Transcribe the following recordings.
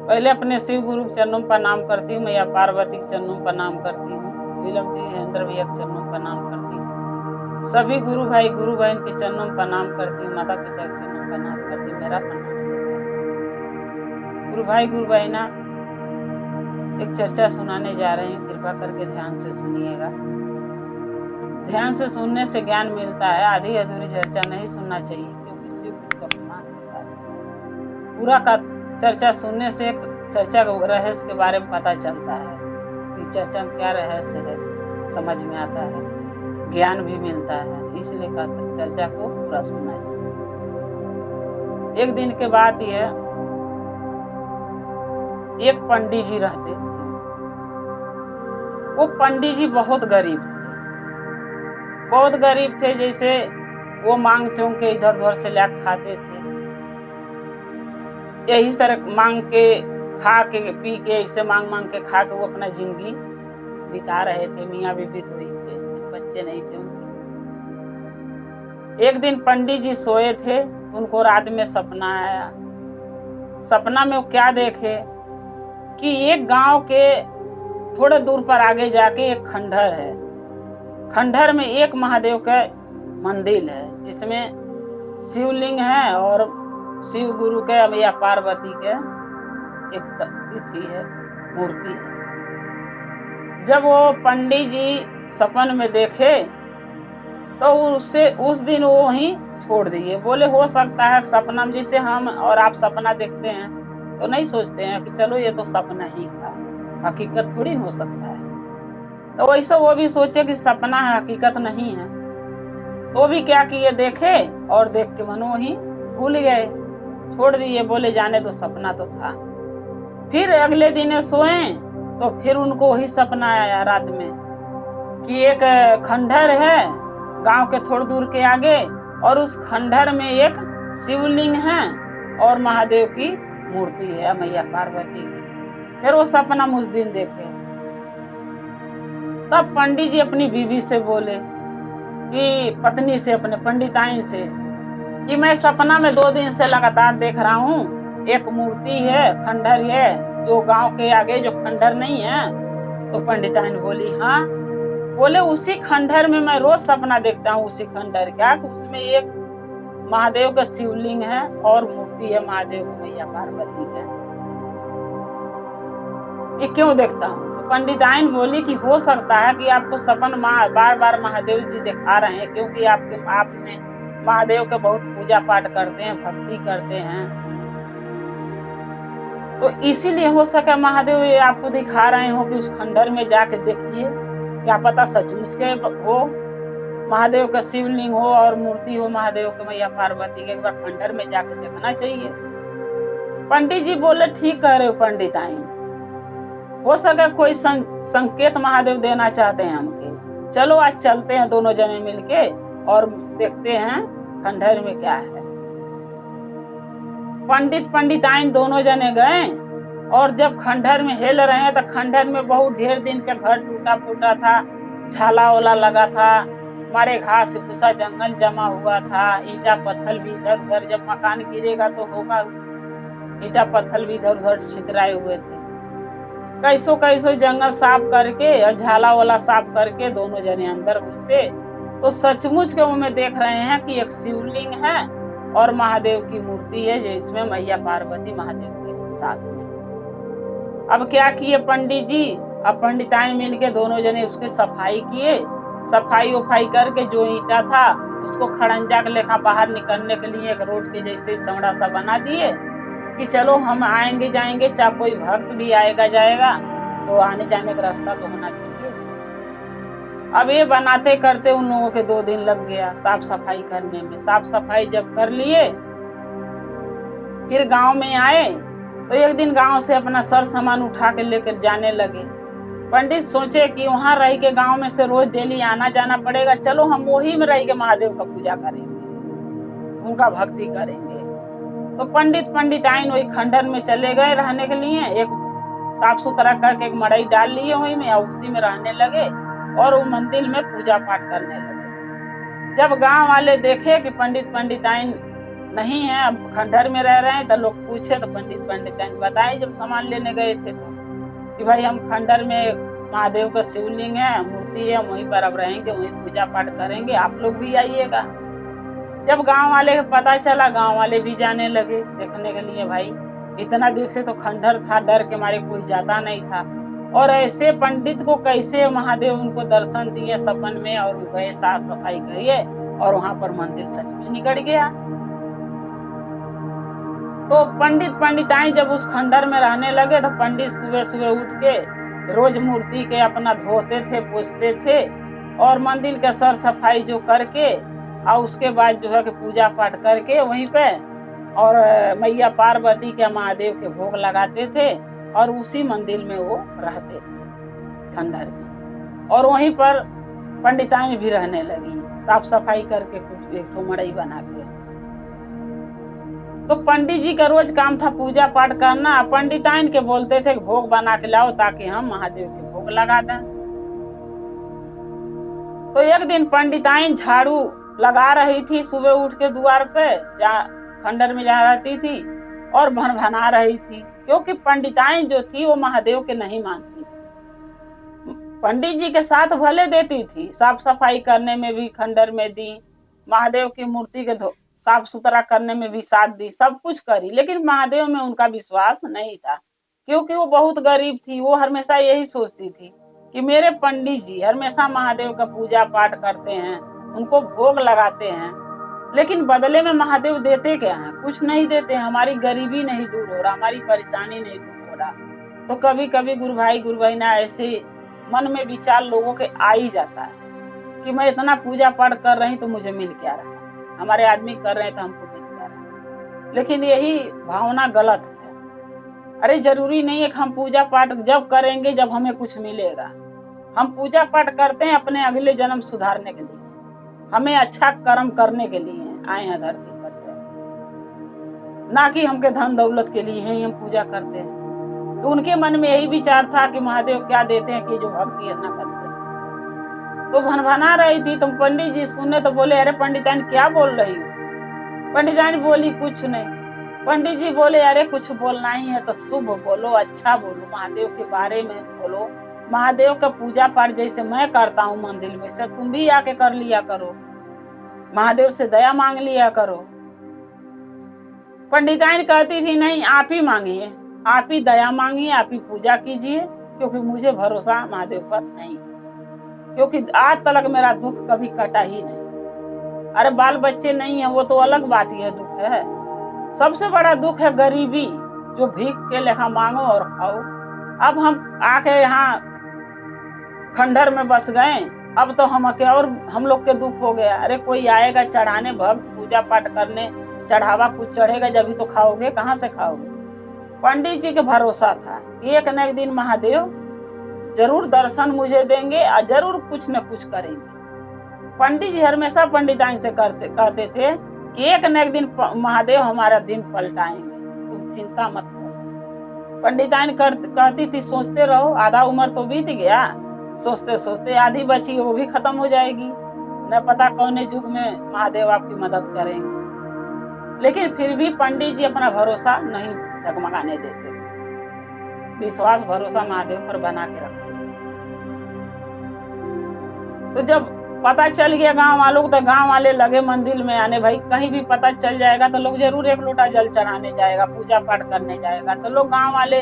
पहले अपने शिव गुरु के चरणों में प्रणाम करती हूँ, मैया पार्वती के चरणों में प्रणाम करती हूँ, फिल्म की इंद्र भैया के चरणों में प्रणाम करती हूँ, सभी गुरु भाई गुरु बहन के चरणों में प्रणाम करती हूँ, माता पिता के चरणों में प्रणाम करती हूँ। मेरा प्रणाम स्वीकार। गुरु भाई गुरु बहना, एक चर्चा सुनाने जा रहे हैं, कृपा करके ध्यान से सुनिएगा। ध्यान से सुनने से ज्ञान मिलता है, आधी अधूरी चर्चा नहीं सुनना चाहिए, क्योंकि शिव गुरु का अपमान होता है। पूरा का चर्चा सुनने से चर्चा के रहस्य के बारे में पता चलता है कि चर्चा में क्या रहस्य है, समझ में आता है, ज्ञान भी मिलता है, इसलिए चर्चा को पूरा सुनना चाहिए। एक दिन के बाद यह एक पंडित जी रहते थे। वो पंडित जी बहुत गरीब थे, बहुत गरीब थे। जैसे वो मांग चोंग के इधर उधर से ला खाते थे, यही तरह मांग के खा के पी के, ऐसे मांग मांग के खा के वो अपना जिंदगी बिता रहे थे। मियाँ बीबी तो ही थे, बच्चे नहीं थे उनके। एक दिन पंडित जी सोए थे, उनको रात में सपना आया। सपना में वो क्या देखे कि एक गांव के थोड़े दूर पर आगे जाके एक खंडहर है। खंडहर में एक महादेव का मंदिर है, जिसमें शिवलिंग है और शिव गुरु के या पार्वती के एक तिथि है, मूर्ति है। जब वो पंडित जी सपन में देखे तो उससे उस दिन वो ही छोड़ दिए। बोले हो सकता है सपना में, जैसे हम और आप सपना देखते हैं तो नहीं सोचते हैं कि चलो ये तो सपना ही था, हकीकत थोड़ी हो सकता है। तो वैसे वो भी सोचे कि सपना है, हकीकत नहीं है। तो भी क्या किए, देखे और देख के मनो ही भूल गए, छोड़ दिए। बोले जाने तो सपना तो था। फिर अगले दिन सोए तो फिर उनको वही सपना आया रात में कि एक खंडहर है गांव के थोड़ी दूर के आगे, और उस खंडहर में एक शिवलिंग है और महादेव की मूर्ति है, मैया पार्वती की। फिर वो सपना उस दिन देखे। तब पंडित जी अपनी बीवी से बोले कि पत्नी से, अपने पंडिताइन से, कि मैं सपना में 2 दिन से लगातार देख रहा हूँ, एक मूर्ति है, खंडहर है, जो गांव के आगे जो खंडहर नहीं है। तो पंडिताइन बोली हाँ। बोले उसी खंडहर में मैं रोज सपना देखता हूँ, उसी खंडहर का, उसमें एक महादेव का शिवलिंग है और मूर्ति है महादेव की, मैया पार्वती का। ये क्यों देखता हूँ? तो पंडिताइन बोली कि हो सकता है कि आपको सपन बार बार महादेव जी दिखा रहे हैं, क्योंकि आपने महादेव के बहुत पूजा पाठ करते हैं, भक्ति करते हैं, तो इसीलिए हो सके महादेव ये आपको दिखा रहे हो कि उस खंडहर में जाके देखिए, क्या पता सचमुच के हो, महादेव का शिवलिंग हो और मूर्ति हो महादेव के, मैया पार्वती के। एक बार खंडहर में जाके देखना चाहिए। पंडित जी बोले ठीक कह रहे हो पंडिताइन, हो सके कोई संकेत महादेव देना चाहते हैं हमके। चलो आज चलते हैं दोनों जने मिलके और देखते हैं खंडहर में क्या है। पंडित पंडिताइन दोनों जने गए और जब खंडहर में हेल रहे हैं तो खंडहर में बहुत ढेर दिन का घर टूटा फूटा था, झाला ओला लगा था, मारे घास भूसा जंगल जमा हुआ था, ईटा पत्थर भी इधर उधर, जब मकान गिरेगा तो होगा, ईटा पत्थर भी इधर उधर छितराए हुए थे। कैसो कैसो जंगल साफ करके और झाला वाला साफ करके दोनों जने अंदर घुसे तो सचमुच के में देख रहे हैं कि एक शिवलिंग है और महादेव की मूर्ति है, जिसमें मैया पार्वती महादेव के साथ में। अब क्या किए पंडित जी, अब पंडिताइन मिलके दोनों जने उसकी सफाई किए। सफाई उफाई करके जो ईटा था उसको खड़ंजा के लेखा बाहर निकलने के लिए एक रोड के जैसे चौड़ा सा बना दिए कि चलो हम आएंगे जाएंगे, चाहे कोई भक्त भी आएगा जाएगा तो आने जाने का रास्ता तो होना चाहिए। अब ये बनाते करते उन लोगों के 2 दिन लग गया साफ सफाई करने में। साफ सफाई जब कर लिए फिर गांव में आए तो एक दिन गांव से अपना सर सामान उठा के लेकर जाने लगे। पंडित सोचे कि वहां रह के गांव में से रोज डेली आना जाना पड़ेगा, चलो हम वही में रह के महादेव का पूजा करेंगे, उनका भक्ति करेंगे। तो पंडित पंडिताइन वही खंडहर में चले गए रहने के लिए। एक साफ सुथरा करके एक मड़ई डाल लिए वही में, उसी में रहने लगे और वो मंदिर में पूजा पाठ करने लगे। जब गांव वाले देखे कि पंडित पंडिताइन नहीं है, अब खंडहर में रह रहे हैं। तो लोग पूछे तो पंडित बताए जब सामान लेने गए थे तो कि भाई हम खंडहर में महादेव का शिवलिंग है, मूर्ति है, वहीं पर अब रहेंगे, वहीं पूजा पाठ करेंगे, आप लोग भी आइएगा। जब गांव वाले को पता चला, गांव वाले भी जाने लगे देखने के लिए। भाई इतना दिन से तो खंडहर था, डर के मारे कोई जाता नहीं था, और ऐसे पंडित को कैसे महादेव उनको दर्शन दिए सपन में, और गए साफ सफाई करिए, और वहां पर मंदिर सच में निकल गया। तो पंडिताई जब उस खंडहर में रहने लगे तो पंडित सुबह सुबह उठ के रोज मूर्ति के अपना धोते थे, पोछते थे, और मंदिर का सर सफाई जो करके, और उसके बाद जो है कि पूजा पाठ करके वहीं पे, और मैया पार्वती के महादेव के भोग लगाते थे, और उसी मंदिर में वो रहते थे खंडहर में। और वहीं पर पंडिताई भी रहने लगी, साफ सफाई करके एक तो मड़ई बना के। तो पंडित जी का रोज काम था पूजा पाठ करना। पंडिताइन के बोलते थे भोग बना के लाओ ताकि हम महादेव के भोग लगा दें। तो एक दिन पंडिताइन झाड़ू लगा रही थी सुबह उठ के द्वार पे, जहाँ खंडहर में जहाँ रहती थी, और भनभना रही थी, क्योंकि पंडिताइन जो थी वो महादेव के नहीं मानती थी। पंडित जी के साथ भले देती थी, साफ सफाई करने में भी खंडहर में दी, महादेव की मूर्ति के साफ सुथरा करने में भी साथ दी, सब कुछ करी, लेकिन महादेव में उनका विश्वास नहीं था, क्योंकि वो बहुत गरीब थी। वो हमेशा यही सोचती थी कि मेरे पंडित जी हमेशा महादेव का पूजा पाठ करते हैं, उनको भोग लगाते हैं, लेकिन बदले में महादेव देते क्या है? कुछ नहीं देते। हमारी गरीबी नहीं दूर हो रहा, हमारी परेशानी नहीं दूर हो रहा। तो कभी कभी गुरु भाई ना ऐसे मन में विचार लोगों के आ ही जाता है कि मैं इतना पूजा पाठ कर रही तो मुझे मिल क्या रहा, हमारे आदमी कर रहे हैं तो हमको मिल क्या रहा। लेकिन यही भावना गलत है। अरे जरूरी नहीं है कि हम पूजा पाठ जब करेंगे जब हमें कुछ मिलेगा। हम पूजा पाठ करते हैं अपने अगले जन्म सुधारने के लिए, हमें अच्छा कर्म करने के लिए आए हैं धरती पर, ना कि हमके धन दौलत के लिए ही हम पूजा करते हैं। तो उनके मन में यही विचार था कि महादेव क्या देते हैं कि जो भक्ति न करते हैं। तो भनभना रही थी। तुम पंडित जी सुने तो बोले अरे पंडिताइन क्या बोल रही हो? पंडिताइन बोली कुछ नहीं। पंडित जी बोले अरे कुछ बोलना ही है तो शुभ बोलो, अच्छा बोलो, महादेव के बारे में बोलो। महादेव का पूजा पाठ जैसे मैं करता हूँ मंदिर में, से तुम भी आके कर लिया करो, महादेव से दया मांग लिया करो। पंडिताइन कहती थी नहीं, आप ही मांगिए, आप ही दया मांगिए, आप ही पूजा कीजिए, क्योंकि मुझे भरोसा महादेव पर नहीं, क्योंकि आज तक मेरा दुख कभी कटा ही नहीं। अरे बाल बच्चे नहीं है वो तो अलग बात ही है, दुख है। सबसे बड़ा दुख है गरीबी, जो भीख के लेखा मांगो और खाओ। अब हम आके यहाँ खंडहर में बस गए, अब तो हम लोग के दुख हो गया। अरे कोई आएगा चढ़ाने, भक्त पूजा पाठ करने, चढ़ावा कुछ चढ़ेगा जब ही तो खाओगे, कहाँ से खाओगे? पंडित जी के भरोसा था कि एक न एक दिन महादेव जरूर दर्शन मुझे देंगे और जरूर कुछ न कुछ करेंगे। पंडित जी हमेशा पंडिताइन से कहते थे कि एक न एक दिन महादेव हमारा दिन पलटाएंगे, तुम चिंता मत करो। पंडिताइन कहती थी सोचते रहो, आधा उम्र तो बीत गया, सोचते सोचते आधी बची वो भी खत्म हो जाएगी, न पता कौन युग में महादेव आपकी मदद करेंगे। लेकिन फिर भी पंडित जी अपना भरोसा नहीं डगमगाने देते थे, विश्वास भरोसा महादेव पर बना के रखते थे। तो जब पता चल गया गांव वालों को, तो गांव वाले लगे मंदिर में आने। भाई कहीं भी पता चल जाएगा तो लोग जरूर एक लोटा जल चढ़ाने जाएगा, पूजा पाठ करने जाएगा। तो लोग गांव वाले,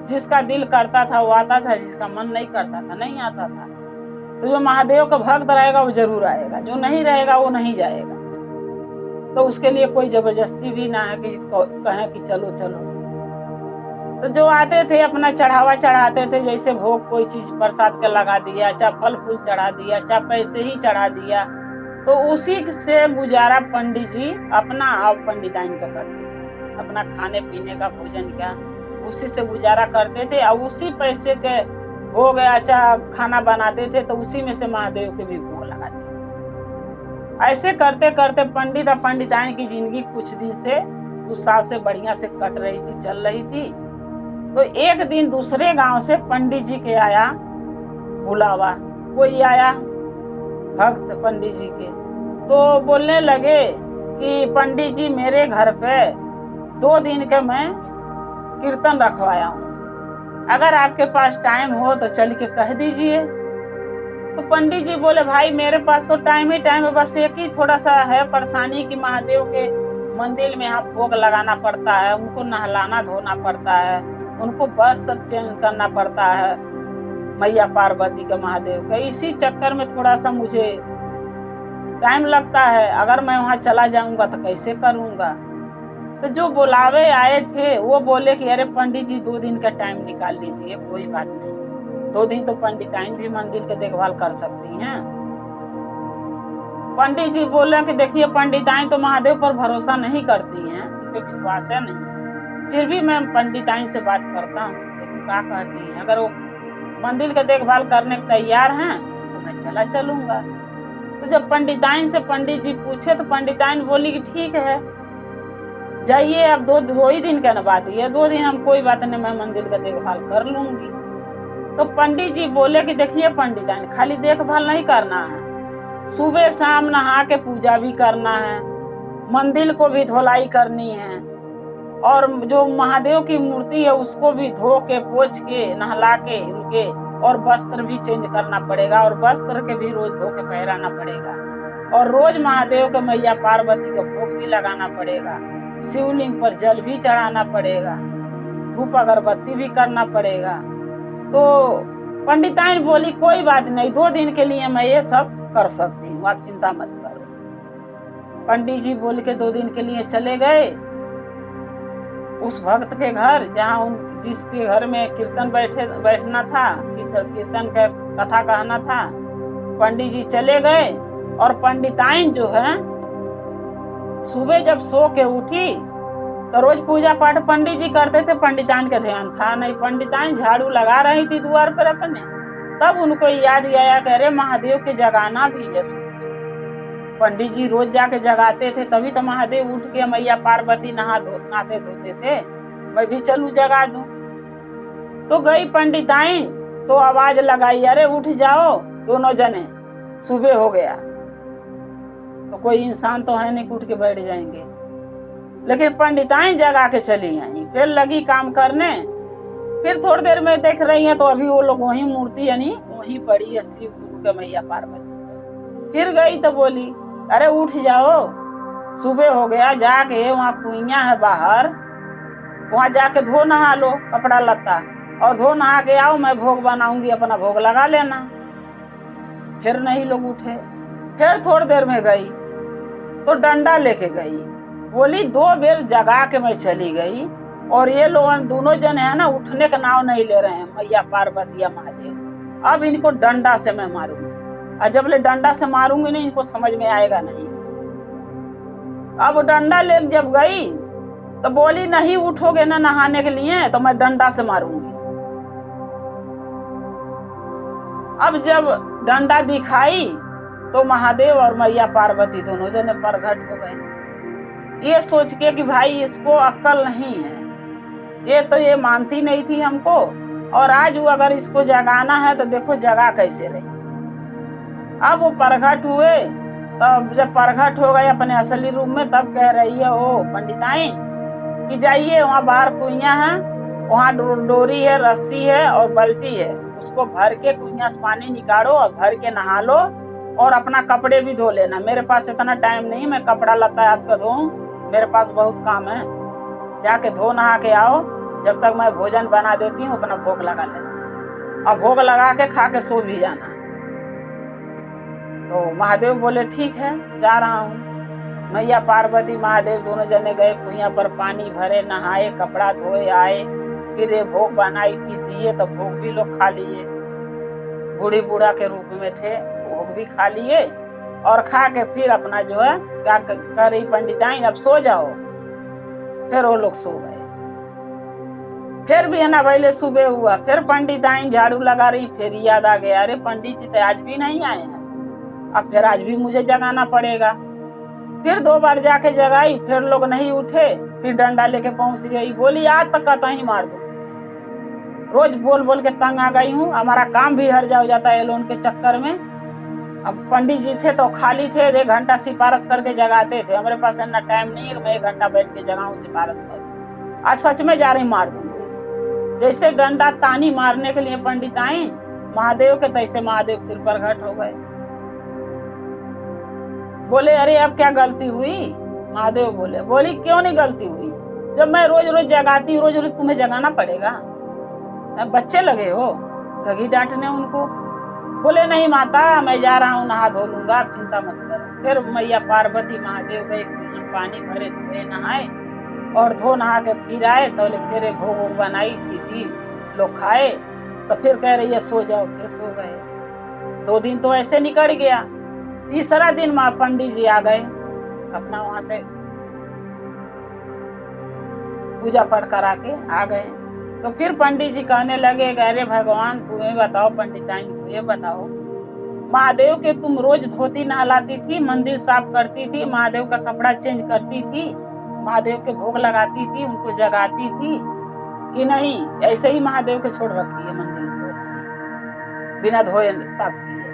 जिसका दिल करता था वो आता था, जिसका मन नहीं करता था नहीं आता था। तो जो महादेव का भक्त रहेगा वो जरूर आएगा, जो नहीं रहेगा वो नहीं जाएगा। तो उसके लिए कोई जबरदस्ती भी ना है कि कहें कि चलो चलो। तो जो आते थे अपना चढ़ावा चढ़ाते थे, जैसे भोग कोई चीज प्रसाद के लगा दिया, चाहे फल फूल चढ़ा दिया, चाहे पैसे ही चढ़ा दिया, तो उसी से गुजारा पंडित जी अपना और पंडिताइन का करते थे। अपना खाने पीने का, भोजन का उसी से गुजारा करते थे, और उसी पैसे के भोग अच्छा खाना बनाते थे, तो उसी में से महादेव के भी भोग लगाते थे। ऐसे करते करते पंडित और पंडिताइन की जिंदगी कुछ दिन से, कुछ साल से बढ़िया से कट रही थी, चल रही थी। तो एक दिन दूसरे गांव से पंडित जी के आया बुलावा, कोई आया भक्त पंडित जी के, तो बोलने लगे कि पंडित जी मेरे घर पे 2 दिन के मैं कीर्तन रखवाया हूँ, अगर आपके पास टाइम हो तो चल के कह दीजिए। तो पंडित जी बोले भाई मेरे पास तो टाइम ही टाइम है, बस एक ही थोड़ा सा है परेशानी कि महादेव के मंदिर में यहाँ भोग लगाना पड़ता है, उनको नहलाना धोना पड़ता है, उनको वस्त्र चेंज करना पड़ता है मैया पार्वती के महादेव का, इसी चक्कर में थोड़ा सा मुझे टाइम लगता है, अगर मैं वहाँ चला जाऊंगा तो कैसे करूंगा। तो जो बुलावे आए थे वो बोले कि अरे पंडित जी 2 दिन का टाइम निकाल लीजिए, कोई बात नहीं, 2 दिन तो पंडिताइन भी मंदिर के देखभाल कर सकती हैं। पंडित जी बोले कि देखिए पंडिताइन तो महादेव पर भरोसा नहीं करती हैं, उनके विश्वास है नहीं, फिर भी मैं पंडिताइन से बात करता हूँ, देखो क्या कहती है, अगर वो मंदिर के देखभाल करने को तैयार हैं तो मैं चला चलूंगा। तो जब पंडिताइन से पंडित जी पूछे तो पंडिताइन बोली कि ठीक है जाइए, अब 2 ही दिन का ना बात है, 2 दिन हम कोई बात नहीं, मैं मंदिर का देखभाल कर लूंगी। तो पंडित जी बोले कि देखिए पंडिताइन खाली देखभाल नहीं करना है, सुबह शाम नहा के पूजा भी करना है, मंदिर को भी धुलाई करनी है, और जो महादेव की मूर्ति है उसको भी धो के पोंछ के नहला के उनके और वस्त्र भी चेंज करना पड़ेगा, और वस्त्र के भी रोज धो के पहराना पड़ेगा, और रोज महादेव के मैया पार्वती का भोग भी लगाना पड़ेगा, शिवलिंग पर जल भी चढ़ाना पड़ेगा, धूप अगरबत्ती भी करना पड़ेगा। तो पंडिताइन बोली कोई बात नहीं, 2 दिन के लिए मैं ये सब कर सकती हूँ, आप चिंता मत करो। पंडित जी बोल के 2 दिन के लिए चले गए उस भक्त के घर, जहाँ जिसके घर में कीर्तन बैठना था, कीर्तन का कथा कहना था। पंडित जी चले गए और पंडिताइन जो है सुबह जब सो के उठी तो रोज पूजा पाठ पंडित जी करते थे, पंडिताइन का ध्यान था नहीं, पंडिताइन झाड़ू लगा रही थी द्वार पर अपने, तब उनको याद आया कि अरे महादेव के जगाना भी है। पंडित जी रोज जाके जगाते थे, तभी तो महादेव उठ के मैया पार्वती नहाते धोते थे, मैं भी चलू जगा दूं। तो गई पंडिताइन तो आवाज लगाई, अरे उठ जाओ दोनों जने, सुबह हो गया। तो कोई इंसान तो है नहीं उठ के बैठ जाएंगे, लेकिन पंडिताइन जगा के चली आई, फिर लगी काम करने। फिर थोड़ी देर में देख रही है तो अभी वो लोग वही मूर्ति यानी वही पड़ी है शिव गुरु के मैया पार्वती। फिर गई तो बोली अरे उठ जाओ सुबह हो गया, जाके वहाँ कुइया है बाहर, वहाँ जाके धो नहा लो कपड़ा लत्ता, और धो नहा के आओ, मैं भोग बनाऊंगी, अपना भोग लगा लेना। फिर नहीं लोग उठे। फिर थोड़ी देर में गई तो डंडा लेके गई, बोली 2 बेर जगा के मैं चली गई, और ये लोग दोनों जन है ना उठने का नाम नहीं ले रहे हैं, मैया पार्वती या महादेव। अब इनको डंडा से मैं मारूंगी, और जब ले डंडा से मारूंगी नहीं इनको समझ में आएगा नहीं। अब डंडा ले जब गई तो बोली नहीं उठोगे ना नहाने के लिए तो मैं डंडा से मारूंगी। अब जब डंडा दिखाई तो महादेव और मैया पार्वती दोनों जने प्रकट हो गए, ये सोच के कि भाई इसको अक्ल नहीं है, ये मानती नहीं थी हमको, और आज वो अगर इसको जगाना है तो देखो जगा कैसे रही। अब वो प्रकट हुए, तब जब प्रकट हो गए अपने असली रूप में, तब कह रही है वो पंडिताइन कि जाइए वहाँ बाहर कुइया है, वहाँ डोरी है, रस्सी है और बाल्टी है, उसको भर के कुइया से पानी निकालो और भर के नहा लो, और अपना कपड़े भी धो लेना। मेरे पास इतना टाइम नहीं मैं कपड़ा लता आपका धोऊं, मेरे पास बहुत काम है, जाके धो नहा के आओ, जब तक मैं भोजन बना देती हूँ अपना भोग लगा लेना, और भोग लगा के खा के सो भी जाना। तो महादेव बोले ठीक है जा रहा हूँ। मैया पार्वती महादेव दोनों जने गए कुइया पर, पानी भरे, नहाए, कपड़ा धोए, आए, फिर ये भोग बनाई थी दिए तो भोग भी लोग खा लिए, बूढ़ी बूढ़ा के रूप में थे, भोग भी खा लिए, और खा के फिर अपना जो है क्या कर रही पंडिताइन अब सो जाओ। फिर वो लोग सो गए। फिर भी है ना पहले सुबह हुआ, फिर पंडिताइन झाड़ू लगा रही, फिर याद आ गया अरे पंडित जी तो आज भी नहीं आए हैं, अब फिर आज भी मुझे जगाना पड़ेगा। फिर 2 बार जाके जगाई, फिर लोग नहीं उठे, फिर डंडा लेके पहुंच गई, बोली आज तक कहता ही मार दो, रोज बोल बोल के तंग आ गई हूँ, हमारा काम भी हर जा हो जाता है लोन के चक्कर में, अब पंडित जी थे तो खाली थे, 1 घंटा सिफारिश करके जगाते थे। हमारे पास इतना टाइम नहीं है कि मैं 1 घंटा बैठ के जगाऊं सिफारिश करूं। आज सच में जा रही मार दूंगी। जैसे डंडा तानी मारने के लिए पंडित आए महादेव के, तैसे महादेव फिर प्रकट हो गए। बोले अरे अब क्या गलती हुई? महादेव बोले, बोली क्यों नहीं गलती हुई? जब मैं रोज रोज जगाती हूँ, रोज रोज तुम्हें जगाना पड़ेगा? बच्चे लगे हो? लगी डांटने उनको। बोले नहीं माता, मैं जा रहा हूँ, नहा धो लूंगा, आप चिंता मत करो। फिर मैया पार्वती महादेव गए, पानी भरे, धोए, नहाए और धो नहा के फिर आए। तो फिर भोग बनाई थी, लोग खाए। तो फिर कह रही है सो जाओ, फिर सो गए। 2 दिन तो ऐसे निकल गया। तीसरा दिन माँ पंडित जी आ गए, अपना वहां से पूजा पाठ करा के आ गए। तो फिर पंडित जी कहने लगे, अरे भगवान तुम्हें बताओ, पंडिताइन को ये बताओ, महादेव के तुम रोज धोती नहलाती थी, मंदिर साफ करती थी, महादेव का कपड़ा चेंज करती थी, महादेव के भोग लगाती थी, उनको जगाती थी कि नहीं? ऐसे ही महादेव के छोड़ रखी है मंदिर को, ऐसे बिना धोए साफ किए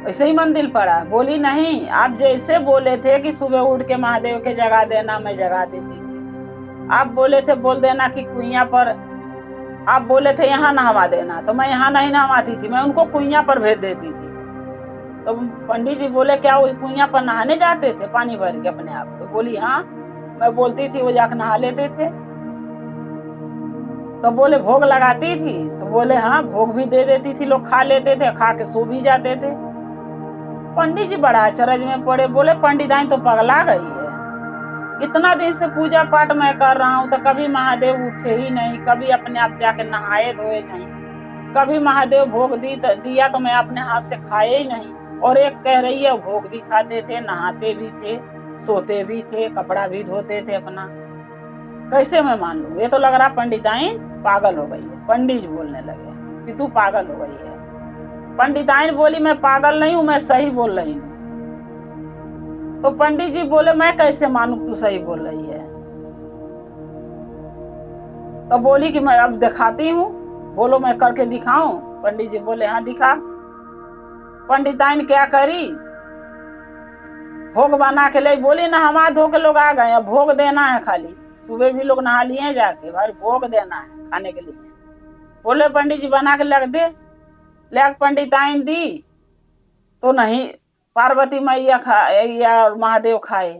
ऐसे ही मंदिर पड़ा। बोली नहीं, आप जैसे बोले थे कि सुबह उठ के महादेव के जगा देना, मैं जगा देती थी। आप बोले थे बोल देना कि कुइया पर, आप बोले थे यहाँ नहवा देना, तो मैं यहाँ नहीं नहवाती थी, मैं उनको कुइया पर भेज देती थी। तो पंडित जी बोले क्या वो कुइया पर नहाने जाते थे पानी भर के अपने आप? तो बोली हाँ, मैं बोलती थी, वो जाकर नहा लेते थे। तो बोले भोग लगाती थी? तो बोले हाँ, भोग भी दे देती थी, लोग खा लेते थे, खा के सो भी जाते थे। पंडित जी बड़ा अचरज में पड़े। बोले पंडिताइन तो पगला गई है, इतना दिन से पूजा पाठ मैं कर रहा हूँ तो कभी महादेव उठे ही नहीं, कभी अपने आप जाके नहाए धोए नहीं, कभी महादेव भोग दिया तो मैं अपने हाथ से खाए ही नहीं। और एक कह रही है भोग भी खाते थे, नहाते भी थे, सोते भी थे, कपड़ा भी धोते थे अपना। कैसे मैं मान लूं? ये तो लग रहा पंडिताइन पागल हो गई है। पंडित जी बोलने लगे कि तू पागल हो गई है। पंडिताइन बोली मैं पागल नहीं हूं, मैं सही बोल रही हूँ। तो पंडित जी बोले मैं कैसे मानूं तू सही बोल रही है? तो बोली कि मैं अब दिखाती हूँ, बोलो मैं करके दिखाऊं? पंडित जी बोले हाँ दिखा। पंडिताइन क्या करी, भोग बना के ले, बोली नहा धो के लोग आ गए, अब भोग देना है खाली। सुबह भी लोग नहा लिए जाके, भाई भोग देना है खाने के लिए। बोले पंडित जी बना के लग दे, ले पंडिताइन दी तो नहीं, पार्वती मैया खाए और महादेव खाए।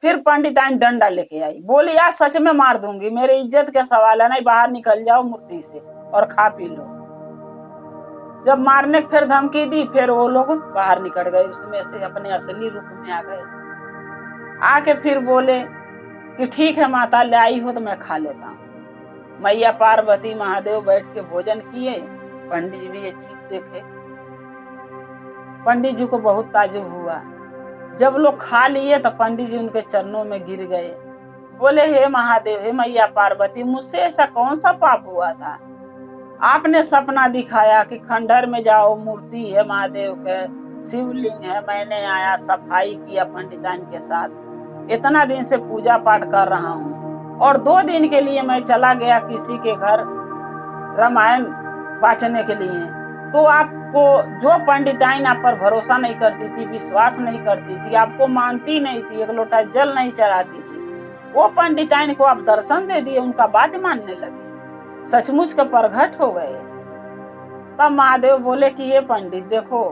फिर पंडिताइन डंडा लेके आई, बोली यार सच में मार दूंगी, मेरे इज्जत का सवाल है, नहीं बाहर निकल जाओ मूर्ति से और खा पी लो। जब मारने फिर धमकी दी, फिर वो लोग बाहर निकल गए, उसमें से अपने असली रूप में आ गए। आके फिर बोले कि ठीक है माता, ले आई हो तो मैं खा लेता हूँ। मैया पार्वती महादेव बैठ के भोजन किए, पंडित जी भी ये चीज देखे। पंडित जी को बहुत ताजुब हुआ। जब लोग खा लिए तो पंडित जी उनके चरणों में गिर गए, बोले हे महादेव, हे मैया पार्वती, मुझसे ऐसा कौन सा पाप हुआ था? आपने सपना दिखाया कि खंडहर में जाओ, मूर्ति है महादेव के, शिवलिंग है, मैंने आया सफाई किया पंडिताइन के साथ, इतना दिन से पूजा पाठ कर रहा हूँ, और 2 दिन के लिए मैं चला गया किसी के घर रामायण वाचने के लिए, तो आपको जो पंडिताइन आप पर भरोसा नहीं करती थी, विश्वास नहीं करती थी, आपको मानती नहीं थी, 1 लोटा जल नहीं चढ़ाती थी, वो पंडिताइन को आप दर्शन दे दिए, उनका बात मानने लगे, सचमुच का प्रगट हो गए। तब महादेव बोले कि ये पंडित देखो,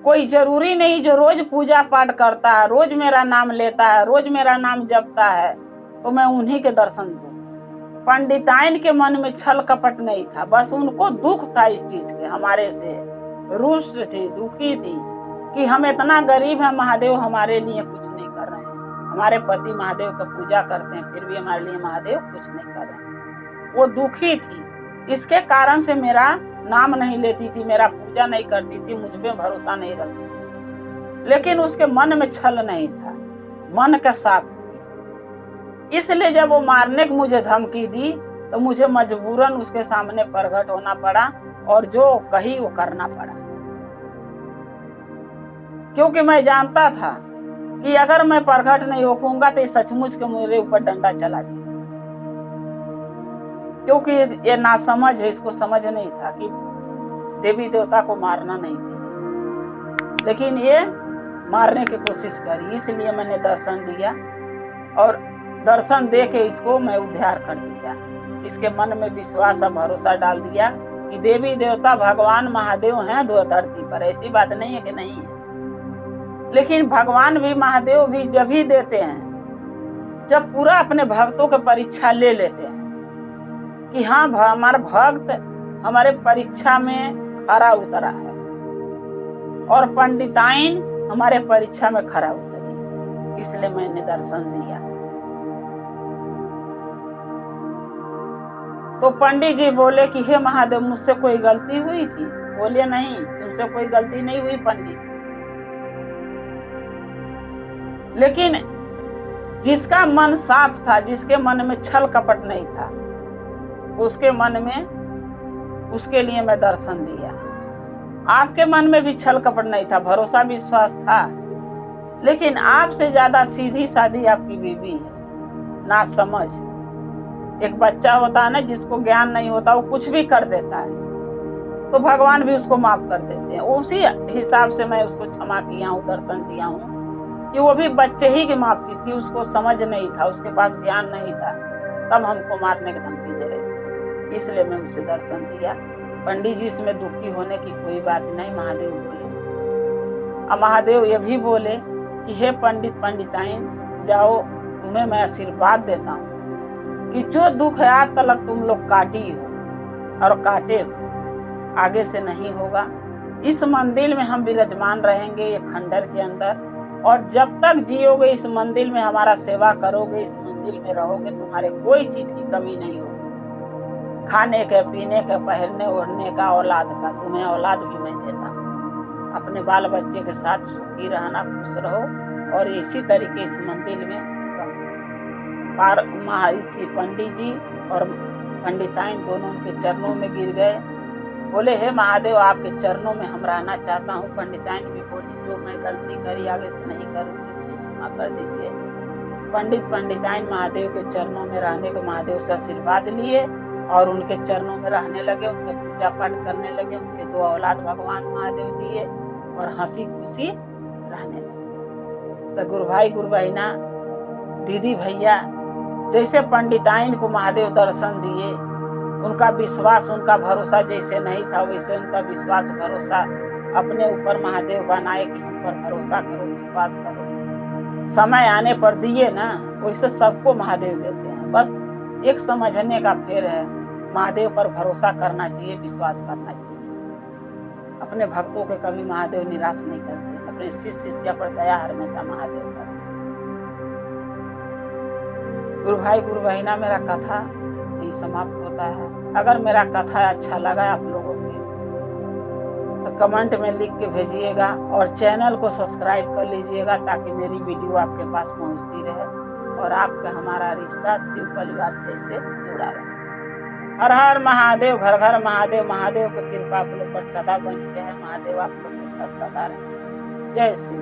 कोई जरूरी नहीं जो रोज पूजा पाठ करता है, रोज मेरा नाम लेता है, रोज मेरा नाम जपता है, तो मैं उन्हीं के दर्शन दूं। पंडिताइन के मन में छल कपट नहीं था, बस उनको दुख था इस चीज के, हमारे से रूस से दुखी थी कि हम इतना गरीब हैं, महादेव हमारे लिए कुछ नहीं कर रहे हैं, हमारे पति महादेव का पूजा करते हैं, फिर भी हमारे लिए महादेव कुछ नहीं कर रहे हैं। वो दुखी थी, इसके कारण से मेरा नाम नहीं लेती थी, मेरा पूजा नहीं करती थी, मुझ पे भरोसा नहीं रखती थी, लेकिन उसके मन में छल नहीं था, मन का साफ थी। इसलिए जब वो मारने की मुझे धमकी दी तो मुझे मजबूरन उसके सामने प्रकट होना पड़ा और जो कही वो करना पड़ा, क्योंकि मैं जानता था कि अगर मैं प्रकट नहीं होऊंगा तो सचमुच के मेरे ऊपर डंडा चला गया, क्योंकि ये नासमझ है, इसको समझ नहीं था कि देवी देवता को मारना नहीं चाहिए, लेकिन ये मारने की कोशिश करी, इसलिए मैंने दर्शन दिया और दर्शन दे के इसको मैं उद्धार कर दिया। इसके मन में विश्वास और भरोसा डाल दिया कि देवी देवता भगवान महादेव हैं धरती पर। ऐसी बात नहीं है कि नहीं है, लेकिन भगवान भी महादेव भी जब ही देते हैं जब पूरा अपने भक्तों की परीक्षा ले लेते हैं कि हाँ हमारा भक्त हमारे परीक्षा में खरा उतरा है, और पंडिताइन हमारे परीक्षा में खरा उतरी, इसलिए मैंने दर्शन दिया। तो पंडित जी बोले कि हे महादेव मुझसे कोई गलती हुई थी? बोले नहीं, तुमसे कोई गलती नहीं हुई पंडित, लेकिन जिसका मन साफ था, जिसके मन में छल कपट नहीं था, उसके मन में उसके लिए मैं दर्शन दिया। आपके मन में भी छल कपट नहीं था, भरोसा विश्वास था, लेकिन आपसे ज्यादा सीधी सादी आपकी बीवी है, ना समझ। एक बच्चा होता है ना जिसको ज्ञान नहीं होता, वो कुछ भी कर देता है, तो भगवान भी उसको माफ कर देते हैं। उसी हिसाब से मैं उसको क्षमा किया हूँ, दर्शन दिया हूँ कि वो भी बच्चे ही की माफी थी, उसको समझ नहीं था, उसके पास ज्ञान नहीं था, तब हमको मारने की धमकी दे रहे थे, इसलिए मैं उससे दर्शन दिया। पंडित जी इसमें दुखी होने की कोई बात नहीं, महादेव बोले। अब महादेव ये भी बोले कि हे पंडित पंडिताइन, जाओ तुम्हें मैं आशीर्वाद देता हूँ कि जो दुख है आज तक तुम लोग काटी हो और काटे हो, आगे से नहीं होगा। इस मंदिर में हम विराजमान रहेंगे, ये खंडर के अंदर, और जब तक जियोगे इस मंदिर में हमारा सेवा करोगे, इस मंदिर में रहोगे, तुम्हारे कोई चीज की कमी नहीं होगी, खाने के, पीने के, पहनने ओढ़ने का, औलाद का, तुम्हें औलाद भी मैं देता हूँ। अपने बाल बच्चे के साथ सुखी रहना, खुश रहो, और इसी तरीके इस मंदिर में पंडित जी और पंडिताइन दोनों उनके चरणों में गिर गए, बोले हे महादेव आपके चरणों में हम रहना चाहता हूँ। पंडिताइन भी बोली जो मैं गलती करी आगे से नहीं करूंगी, मुझे क्षमा कर दीजिए। पंडिताइन महादेव के चरणों में रहने के महादेव से आशीर्वाद लिए और उनके चरणों में रहने लगे, उनके पूजा पाठ करने लगे, उनके 2 औलाद भगवान महादेव दिए और हंसी खुशी रहने लगे। तो गुरु भाई गुरु बहिना, दीदी भैया, जैसे पंडिताइन को महादेव दर्शन दिए, उनका विश्वास उनका भरोसा जैसे नहीं था, वैसे उनका विश्वास भरोसा अपने ऊपर महादेव बनाए कि हम पर भरोसा करो, विश्वास करो। समय आने पर दिए ना, वैसे सबको महादेव देते हैं, बस एक समझने का फेर है। महादेव पर भरोसा करना चाहिए, विश्वास करना चाहिए। अपने भक्तों के कभी महादेव निराश नहीं करते, अपने शिष्य शिष्या पर दया हमेशा महादेव करते। गुरु भाई गुरु बहिना, मेरा कथा यही समाप्त होता है। अगर मेरा कथा अच्छा लगा आप लोगों के तो कमेंट में लिख के भेजिएगा और चैनल को सब्सक्राइब कर लीजिएगा ताकि मेरी वीडियो आपके पास पहुंचती रहे और आपका हमारा रिश्ता शिव परिवार से ऐसे जुड़ा रहे। हर हर महादेव, घर घर महादेव। महादेव की कृपा आप लोग पर सदा बनी रहे। महादेव आप लोग के साथ सदा रहे। जय शिव।